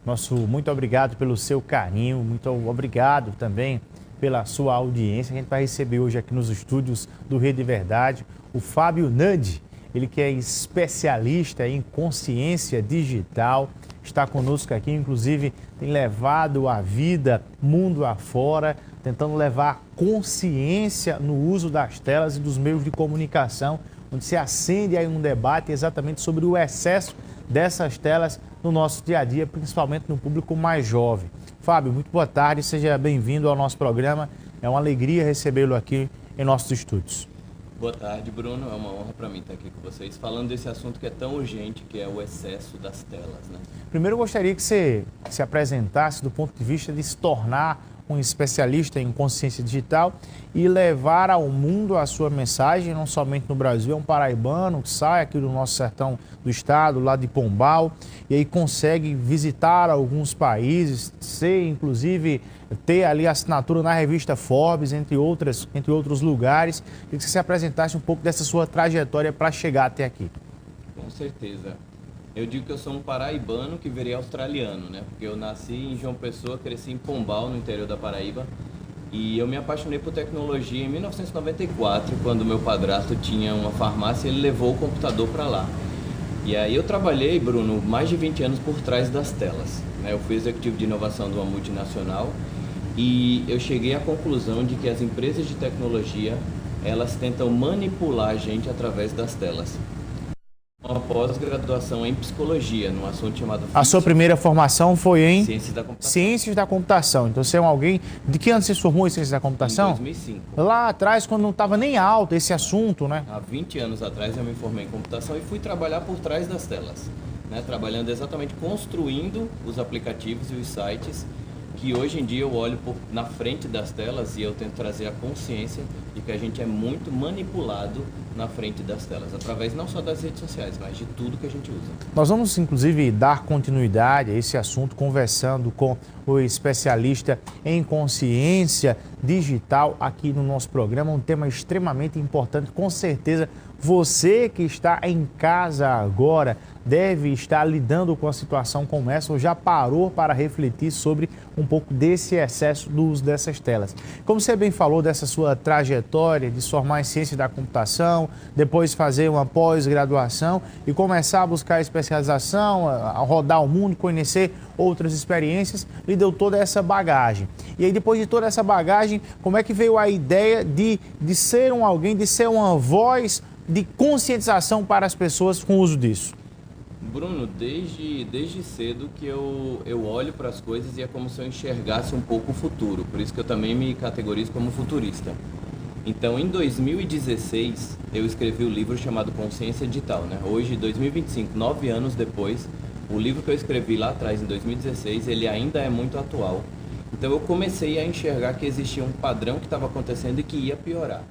Nosso muito obrigado pelo seu carinho, muito obrigado também pela sua audiência. A gente vai receber hoje aqui nos estúdios do Rede Verdade o Fábio Nandi, ele que é especialista em consciência digital, está conosco aqui, inclusive tem levado a vida mundo afora, tentando levar consciência no uso das telas e dos meios de comunicação, onde se acende aí um debate exatamente sobre o excesso dessas telas no nosso dia a dia, principalmente no público mais jovem. Fábio, muito boa tarde, seja bem-vindo ao nosso programa. É uma alegria recebê-lo aqui em nossos estúdios. Boa tarde, Bruno. É uma honra para mim estar aqui com vocês, falando desse assunto que é tão urgente, que é o excesso das telas, né? Primeiro, eu gostaria que você se apresentasse do ponto de vista de se tornar um especialista em consciência digital e levar ao mundo a sua mensagem, não somente no Brasil. É um paraibano que sai aqui do nosso sertão do estado, lá de Pombal, e aí consegue visitar alguns países, inclusive ter ali assinatura na revista Forbes, entre outros lugares. Queria que você se apresentasse um pouco dessa sua trajetória para chegar até aqui. Com certeza. Eu digo que eu sou um paraibano que virei australiano, né? Porque eu nasci em João Pessoa, cresci em Pombal, no interior da Paraíba. E eu me apaixonei por tecnologia em 1994, quando meu padrasto tinha uma farmácia e ele levou o computador para lá. E aí eu trabalhei, Bruno, mais de 20 anos por trás das telas, né? Eu fui executivo de inovação de uma multinacional e eu cheguei à conclusão de que as empresas de tecnologia, elas tentam manipular a gente através das telas. Uma pós-graduação em psicologia, num assunto chamado... A sua primeira formação foi em... Ciências da Computação. Ciências da Computação. Então você é alguém... De que ano você se formou em Ciências da Computação? Em 2005. Lá atrás, quando não estava nem alto esse assunto, né? Há 20 anos atrás eu me formei em computação e fui trabalhar por trás das telas, né? Trabalhando exatamente construindo os aplicativos e os sites que hoje em dia eu olho na frente das telas e eu tento trazer a consciência de que a gente é muito manipulado na frente das telas, através não só das redes sociais, mas de tudo que a gente usa. Nós vamos, inclusive, dar continuidade a esse assunto, conversando com o especialista em consciência digital aqui no nosso programa, um tema extremamente importante. Com certeza, você que está em casa agora deve estar lidando com a situação como essa ou já parou para refletir sobre um pouco desse excesso do uso dessas telas. Como você bem falou dessa sua trajetória de se formar em ciência da computação, depois fazer uma pós-graduação e começar a buscar especialização, a rodar o mundo, conhecer outras experiências, lhe deu toda essa bagagem. E aí, depois de toda essa bagagem, como é que veio a ideia de ser alguém, de ser uma voz de conscientização para as pessoas com o uso disso? Bruno, desde cedo que eu olho para as coisas e é como se eu enxergasse um pouco o futuro, por isso que eu também me categorizo como futurista. Então, em 2016, eu escrevi o livro chamado Consciência Digital, né? Hoje, 2025, 9 anos depois, o livro que eu escrevi lá atrás, em 2016, ele ainda é muito atual. Então, eu comecei a enxergar que existia um padrão que estava acontecendo e que ia piorar.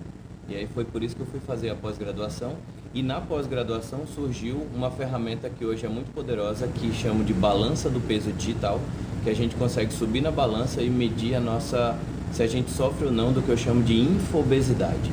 E aí foi por isso que eu fui fazer a pós-graduação. E na pós-graduação surgiu uma ferramenta que hoje é muito poderosa, que chamo de balança do peso digital, que a gente consegue subir na balança e medir se a gente sofre ou não do que eu chamo de infobesidade,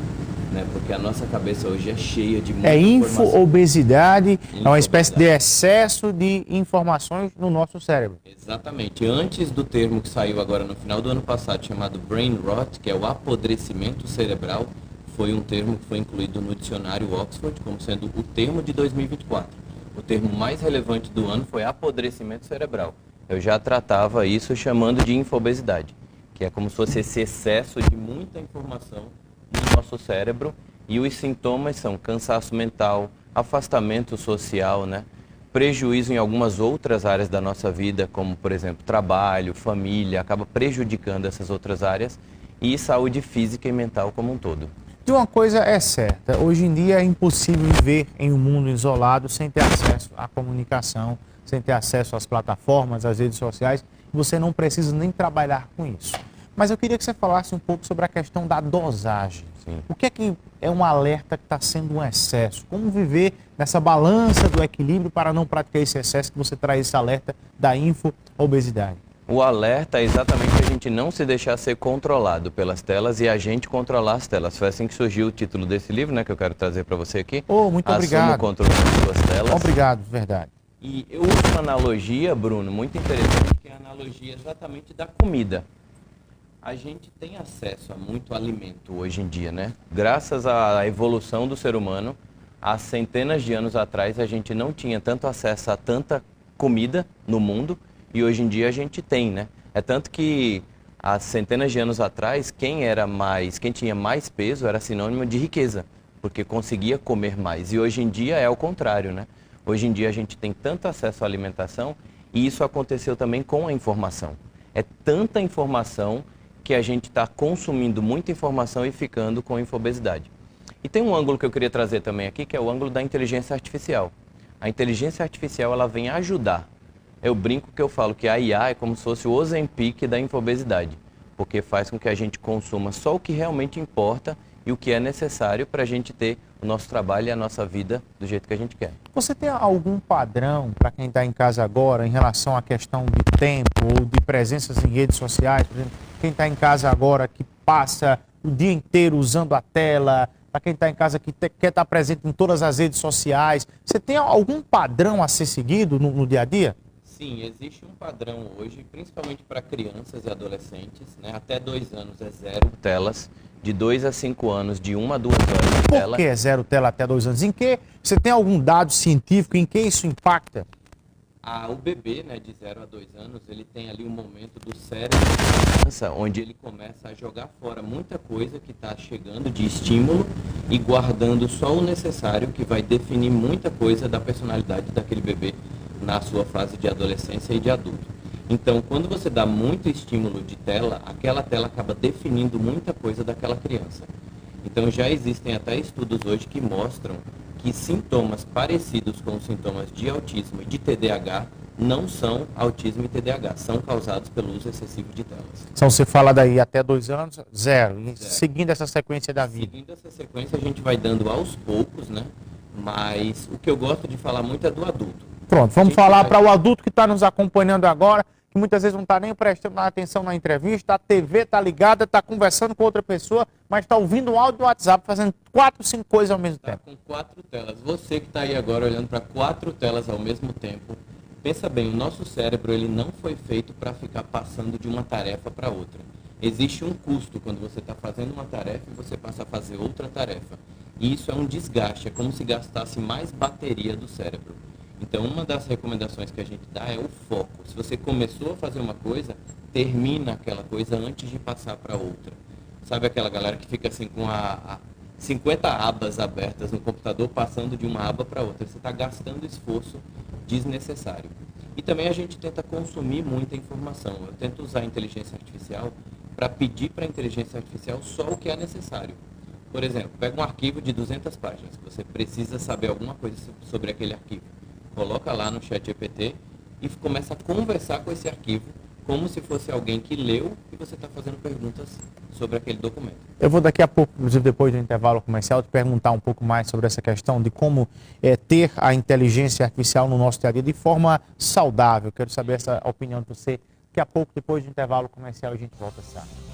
né? Porque a nossa cabeça hoje é cheia de muita informação. Infoobesidade, é uma espécie de excesso de informações no nosso cérebro. Exatamente. Antes do termo que saiu agora no final do ano passado, chamado brain rot, que é o apodrecimento cerebral, foi um termo que foi incluído no dicionário Oxford como sendo o termo de 2024. O termo mais relevante do ano foi apodrecimento cerebral. Eu já tratava isso chamando de infobesidade, que é como se fosse esse excesso de muita informação no nosso cérebro, e os sintomas são cansaço mental, afastamento social, né? Prejuízo em algumas outras áreas da nossa vida, como, por exemplo, trabalho, família, acaba prejudicando essas outras áreas, e saúde física e mental como um todo. De uma coisa é certa, hoje em dia é impossível viver em um mundo isolado sem ter acesso à comunicação, sem ter acesso às plataformas, às redes sociais. Você não precisa nem trabalhar com isso. Mas eu queria que você falasse um pouco sobre a questão da dosagem. Sim. O que é um alerta que está sendo um excesso? Como viver nessa balança do equilíbrio para não praticar esse excesso que você traz esse alerta da infoobesidade? O alerta é exatamente a gente não se deixar ser controlado pelas telas e a gente controlar as telas. Foi assim que surgiu o título desse livro, né, que eu quero trazer para você aqui. Muito obrigado. Assuma o controle das suas telas. Obrigado, verdade. E eu uso uma analogia, Bruno, muito interessante, que é a analogia exatamente da comida. A gente tem acesso a muito alimento hoje em dia, né? Graças à evolução do ser humano, há centenas de anos atrás a gente não tinha tanto acesso a tanta comida no mundo e hoje em dia a gente tem, né? É tanto que há centenas de anos atrás, quem tinha mais peso era sinônimo de riqueza, porque conseguia comer mais. E hoje em dia é o contrário, né? Hoje em dia a gente tem tanto acesso à alimentação e isso aconteceu também com a informação. É tanta informação que a gente está consumindo muita informação e ficando com infobesidade. E tem um ângulo que eu queria trazer também aqui, que é o ângulo da inteligência artificial. A inteligência artificial, ela vem ajudar. Eu brinco que eu falo que a IA é como se fosse o Ozempic da infobesidade, porque faz com que a gente consuma só o que realmente importa e o que é necessário para a gente ter o nosso trabalho e a nossa vida do jeito que a gente quer. Você tem algum padrão para quem está em casa agora em relação à questão de tempo ou de presenças em redes sociais? Por exemplo, quem está em casa agora que passa o dia inteiro usando a tela, para quem está em casa que quer estar presente em todas as redes sociais, você tem algum padrão a ser seguido no dia a dia? Sim, existe um padrão hoje, principalmente para crianças e adolescentes, né? Até 2 anos é zero telas, de 2 a 5 anos, de 1 a 2 horas de tela. Por que é zero tela até 2 anos? Em que você tem algum dado científico em que isso impacta? O bebê, né, de 0 a 2 anos, ele tem ali um momento do cérebro da criança, onde ele começa a jogar fora muita coisa que está chegando de estímulo e guardando só o necessário que vai definir muita coisa da personalidade daquele bebê na sua fase de adolescência e de adulto. Então, quando você dá muito estímulo de tela, aquela tela acaba definindo muita coisa daquela criança. Então, já existem até estudos hoje que mostram que sintomas parecidos com os sintomas de autismo e de TDAH não são autismo e TDAH, são causados pelo uso excessivo de telas. Então você fala daí até 2 anos, zero. E seguindo essa sequência da vida. Seguindo essa sequência, a gente vai dando aos poucos, né? Mas o que eu gosto de falar muito é do adulto. Pronto, vamos falar para o adulto que está nos acompanhando agora, que muitas vezes não está nem prestando atenção na entrevista, a TV está ligada, está conversando com outra pessoa, mas está ouvindo um áudio do WhatsApp, fazendo 4, 5 coisas ao mesmo tempo. Com 4 telas. Você que está aí agora olhando para 4 telas ao mesmo tempo, pensa bem, o nosso cérebro ele não foi feito para ficar passando de uma tarefa para outra. Existe um custo quando você está fazendo uma tarefa e você passa a fazer outra tarefa. E isso é um desgaste, é como se gastasse mais bateria do cérebro. Então, uma das recomendações que a gente dá é o foco. Se você começou a fazer uma coisa, termina aquela coisa antes de passar para outra. Sabe aquela galera que fica assim com 50 abas abertas no computador, passando de uma aba para outra? Você está gastando esforço desnecessário. E também a gente tenta consumir muita informação. Eu tento usar a inteligência artificial para pedir para a inteligência artificial só o que é necessário. Por exemplo, pega um arquivo de 200 páginas, você precisa saber alguma coisa sobre aquele arquivo. Coloca lá no ChatGPT e começa a conversar com esse arquivo como se fosse alguém que leu e você está fazendo perguntas sobre aquele documento. Eu vou daqui a pouco, inclusive depois do intervalo comercial, te perguntar um pouco mais sobre essa questão de como ter a inteligência artificial no nosso dia a dia de forma saudável. Quero saber essa opinião de você. Daqui a pouco, depois do intervalo comercial, a gente volta a